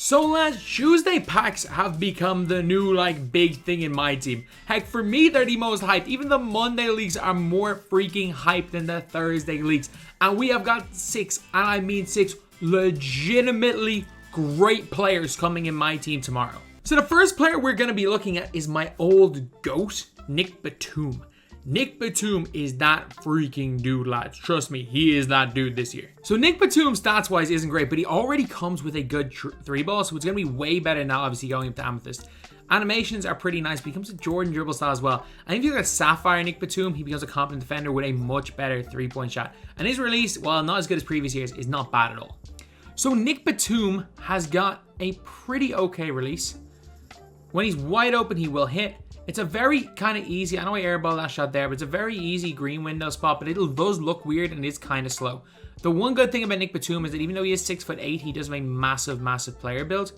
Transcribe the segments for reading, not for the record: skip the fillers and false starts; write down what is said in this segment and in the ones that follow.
So lads, Tuesday packs have become the new big thing in my team. Heck, for me they're the most hyped. Even the Monday leaks are more freaking hyped than the Thursday leaks. And we have got 6, and I mean 6 legitimately great players coming in my team tomorrow. So the first player we're going to be looking at is my old GOAT, Nick Batum. Nick Batum is that freaking dude, lads. Trust me, he is that dude this year. So Nick Batum stats-wise isn't great, but he already comes with a good 3-ball, so it's going to be way better now, obviously, going up to Amethyst. Animations are pretty nice, but he comes with Jordan dribble style as well. I think if you got Sapphire Nick Batum, he becomes a competent defender with a much better 3-point shot. And his release, while not as good as previous years, is not bad at all. So Nick Batum has got a pretty okay release. When he's wide open, he will hit. It's a very kind of easy, I know I airballed that shot there, but it's a very easy green window spot, but it does look weird and it's kind of slow. The one good thing about Nick Batum is that even though he is 6'8", he does have a massive player build.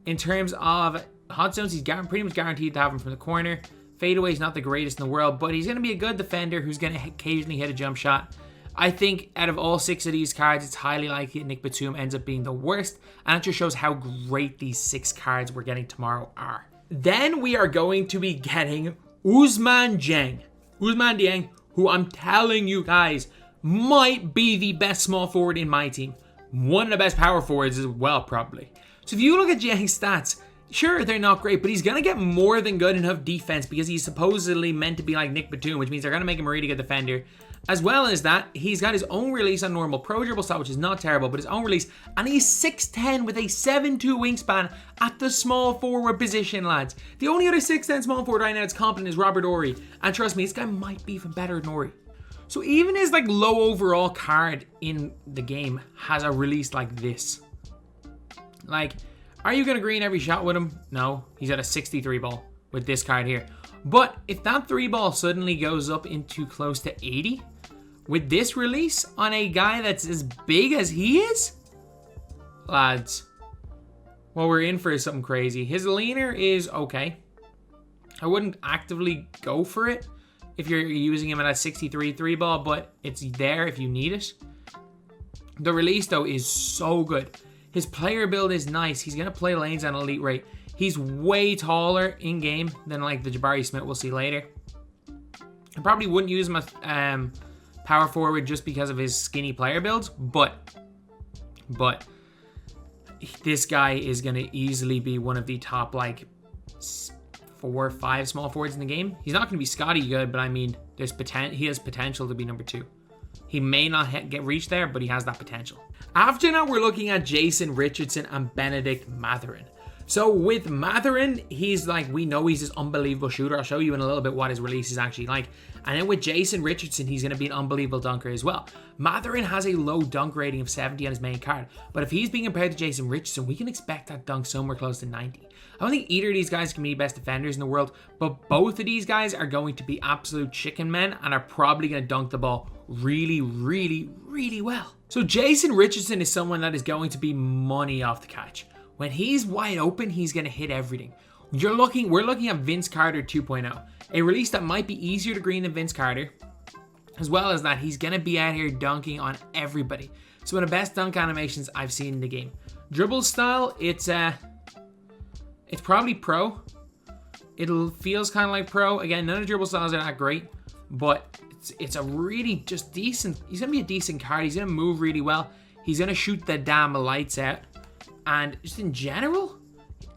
In terms of hot zones, he's pretty much guaranteed to have him from the corner. Fadeaway is not the greatest in the world, but he's going to be a good defender who's going to occasionally hit a jump shot. I think out of all 6 of these cards, it's highly likely that Nick Batum ends up being the worst, and it just shows how great these 6 cards we're getting tomorrow are. Then we are going to be getting Ousmane Dieng, who I'm telling you guys might be the best small forward in my team. One of the best power forwards as well, probably. So if you look at Dieng's stats, sure, they're not great, but he's going to get more than good enough defense because he's supposedly meant to be like Nick Batum, which means they're going to make him a really good defender. As well as that, he's got his own release on normal pro dribble style, which is not terrible, but his own release. And he's 6'10" with a 7'2" wingspan at the small forward position, lads. The only other 6'10" small forward right now that's competent is Robert Horry. And trust me, this guy might be even better than Horry. So even his low overall card in the game has a release like this. Are you going to green every shot with him? No. He's at a 63 ball with this card here. But if that 3-ball suddenly goes up into close to 80, with this release on a guy that's as big as he is, lads, what we're in for is something crazy. His leaner is okay. I wouldn't actively go for it if you're using him at a 63 3-ball, but it's there if you need it. The release, though, is so good. His player build is nice. He's going to play lanes at an elite rate. He's way taller in-game than the Jabari Smith we'll see later. I probably wouldn't use him as power forward just because of his skinny player builds, but this guy is going to easily be one of the top 4 or 5 small forwards in the game. He's not going to be Scotty good, but I mean, he has potential to be number 2. He may not get reached there, but he has that potential. After that, we're looking at Jason Richardson and Bennedict Mathurin. So with Mathurin, he's we know he's this unbelievable shooter. I'll show you in a little bit what his release is actually like. And then with Jason Richardson, he's going to be an unbelievable dunker as well. Mathurin has a low dunk rating of 70 on his main card. But if he's being compared to Jason Richardson, we can expect that dunk somewhere close to 90. I don't think either of these guys can be best defenders in the world, but both of these guys are going to be absolute chicken men and are probably going to dunk the ball really, really, really well. So Jason Richardson is someone that is going to be money off the catch. When he's wide open, he's going to hit everything. We're looking at Vince Carter 2.0, a release that might be easier to green than Vince Carter, as well as that he's going to be out here dunking on everybody. So one of the best dunk animations I've seen in the game. Dribble style, it's probably pro. It feels kind of like pro. Again, none of the dribble styles are that great, but it's a really just decent. He's going to be a decent card. He's going to move really well. He's going to shoot the damn lights out. And just in general,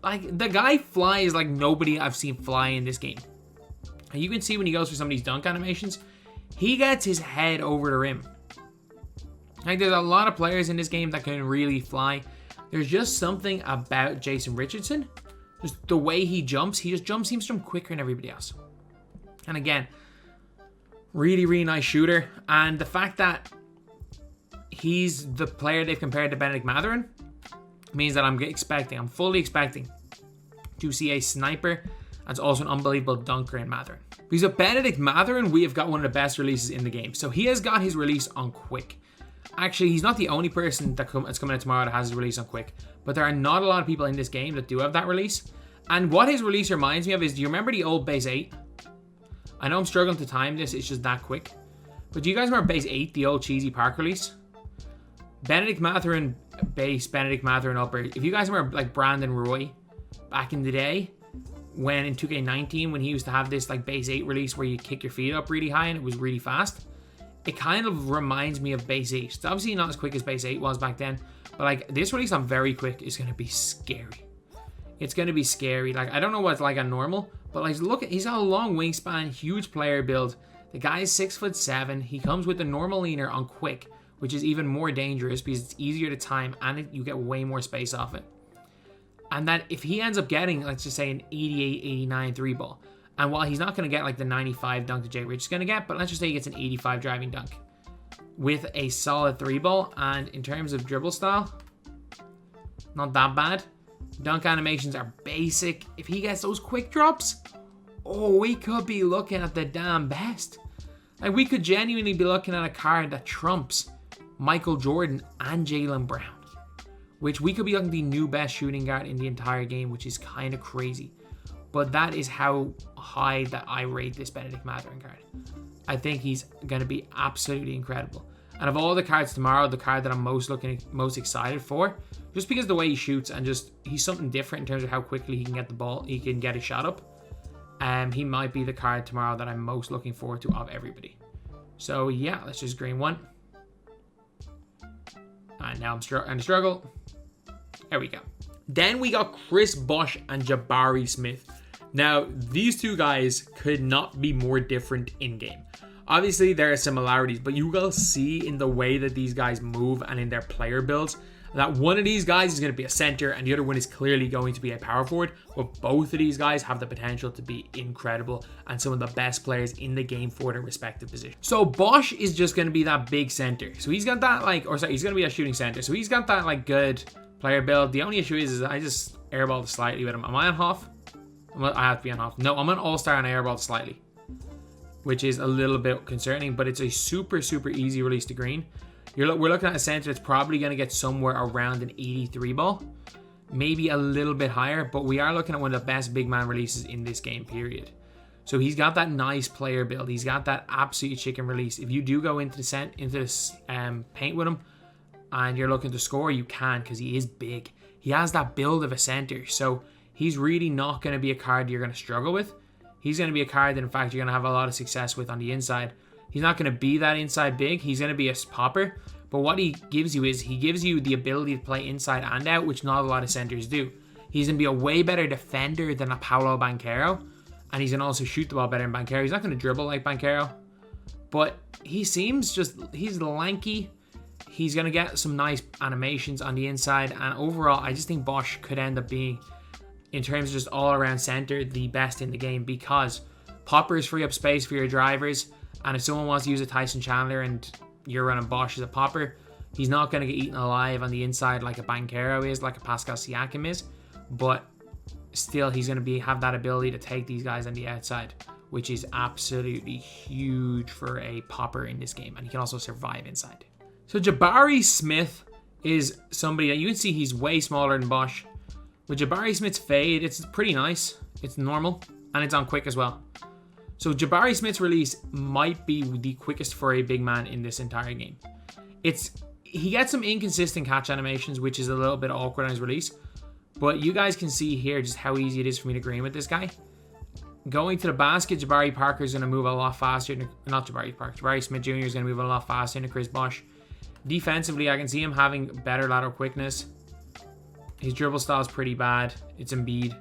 the guy flies like nobody I've seen fly in this game. And you can see when he goes for some of these dunk animations, he gets his head over the rim. There's a lot of players in this game that can really fly. There's just something about Jason Richardson. Just the way he jumps seems to jump quicker than everybody else. And again, really, really nice shooter. And the fact that he's the player they've compared to Bennedict Mathurin means that I'm fully expecting to see a sniper that's also an unbelievable dunker in Mathurin. Because with Bennedict Mathurin, we have got one of the best releases in the game. So he has got his release on quick. Actually, he's not the only person that's coming out tomorrow that has his release on quick, but there are not a lot of people in this game that do have that release. And what his release reminds me of is, do you remember the old base 8? I know I'm struggling to time this, it's just that quick. But do you guys remember base 8, the old cheesy park release? Bennedict Mathurin base Benedict Mathurin upper. If you guys remember like Brandon Roy back in the day, when in 2k19, when he used to have this like base 8 release where you kick your feet up really high and it was really fast, it kind of reminds me of base 8. It's obviously not as quick as base 8 was back then, but like this release on very quick is going to be scary. It's going to be scary. Like, I don't know what's like on normal, but like look, he's got a long wingspan, huge player build. The guy is 6'7". He comes with the normal leaner on quick, which is even more dangerous because it's easier to time and you get way more space off it. And that if he ends up getting, let's just say, an 88, 89 3 ball, and while he's not going to get like the 95 dunk that Jay Rich is going to get, but let's just say he gets an 85 driving dunk with a solid 3 ball, and in terms of dribble style, not that bad. Dunk animations are basic. If he gets those quick drops, oh, we could be looking at the damn best. Like, we could genuinely be looking at a card that trumps Michael Jordan and Jaylen Brown, which we could be looking at the new best shooting guard in the entire game, which is kind of crazy. But that is how high that I rate this Benedict Mathurin card. I think he's going to be absolutely incredible. And of all the cards tomorrow, the card that I'm most excited for, just because of the way he shoots and just he's something different in terms of how quickly he can get the ball, he can get a shot up. He might be the card tomorrow that I'm most looking forward to of everybody. So yeah, let's just green one. And now I'm struggle. There we go. Then we got Chris Bosh and Jabari Smith. Now, these two guys could not be more different in-game. Obviously, there are similarities, but you will see in the way that these guys move and in their player builds that one of these guys is going to be a center and the other one is clearly going to be a power forward. But both of these guys have the potential to be incredible and some of the best players in the game for their respective position. So Bosh is just going to be that big center. So he's got that he's going to be a shooting center. So he's got that like good player build. The only issue is I just airballed slightly with him. Am I on half? I have to be on half. No, I'm an all-star and I airballed slightly, which is a little bit concerning, but it's a super easy release to green. We're looking at a center that's probably going to get somewhere around an 83 ball, maybe a little bit higher, but we are looking at one of the best big man releases in this game, period. So he's got that nice player build. He's got that absolute chicken release. If you do go into this paint with him and you're looking to score, you can, because he is big. He has that build of a center, so he's really not going to be a card you're going to struggle with. He's going to be a card that, in fact, you're going to have a lot of success with on the inside. He's not going to be that inside big. He's going to be a popper. But what he gives you is he gives you the ability to play inside and out, which not a lot of centers do. He's going to be a way better defender than a Paolo Banchero. And he's going to also shoot the ball better than Banchero. He's not going to dribble like Banchero. But he's lanky. He's going to get some nice animations on the inside. And overall, I just think Bosh could end up being, in terms of just all-around center, the best in the game, because poppers free up space for your drivers, and if someone wants to use a Tyson Chandler and you're running Bosh as a popper, he's not going to get eaten alive on the inside like a Banchero is, like a Pascal Siakam is, but still he's going to have that ability to take these guys on the outside, which is absolutely huge for a popper in this game, and he can also survive inside. So Jabari Smith is somebody that you can see he's way smaller than Bosh. With Jabari Smith's fade, it's pretty nice. It's normal, and it's on quick as well. So Jabari Smith's release might be the quickest for a big man in this entire game. He gets some inconsistent catch animations, which is a little bit awkward on his release. But you guys can see here just how easy it is for me to green with this guy. Going to the basket, Jabari Parker is going to move a lot faster. Jabari Smith Jr. is going to move a lot faster than Chris Bosh. Defensively, I can see him having better lateral quickness. His dribble style is pretty bad. It's Embiid.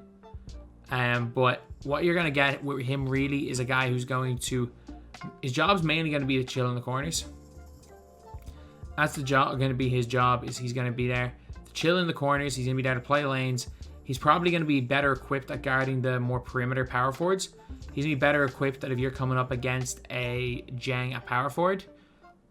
But what you're going to get with him really is a guy who's his job's mainly going to be to chill in the corners. That's going to be his job, is he's going to be there to chill in the corners. He's going to be there to play lanes. He's probably going to be better equipped at guarding the more perimeter power forwards. He's going to be better equipped that if you're coming up against a Dieng at power forward,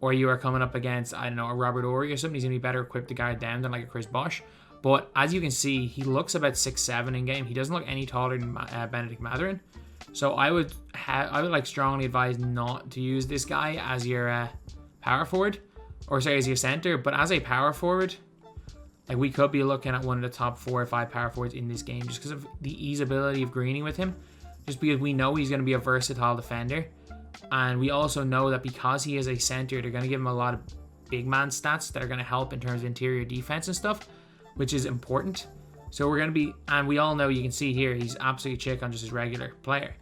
or you are coming up against, I don't know, a Robert Horry or something, he's going to be better equipped to guard them than like a Chris Bosh. But as you can see, he looks about 6'7" in game. He doesn't look any taller than Benedict Mathurin. So I would like strongly advise not to use this guy as your power forward, or say as your center. But as a power forward, like, we could be looking at one of the top 4 or 5 power forwards in this game just because of the easeability of greening with him. Just because we know he's going to be a versatile defender, and we also know that because he is a center, they're going to give him a lot of big man stats that are going to help in terms of interior defense and stuff, which is important. So we're going to be, and we all know, you can see here, he's absolutely chick on just his regular player.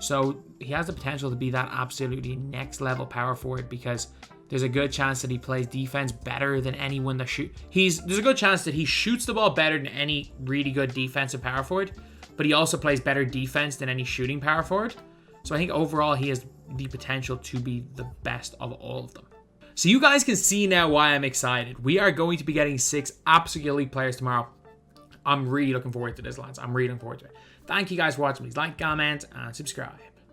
So he has the potential to be that absolutely next level power forward, because there's a good chance that he plays defense better than anyone that there's a good chance that he shoots the ball better than any really good defensive power forward, but he also plays better defense than any shooting power forward. So I think overall he has the potential to be the best of all of them. So you guys can see now why I'm excited. We are going to be getting 6 absolute elite players tomorrow. I'm really looking forward to this, lads. I'm really looking forward to it. Thank you guys for watching. Please like, comment, and subscribe.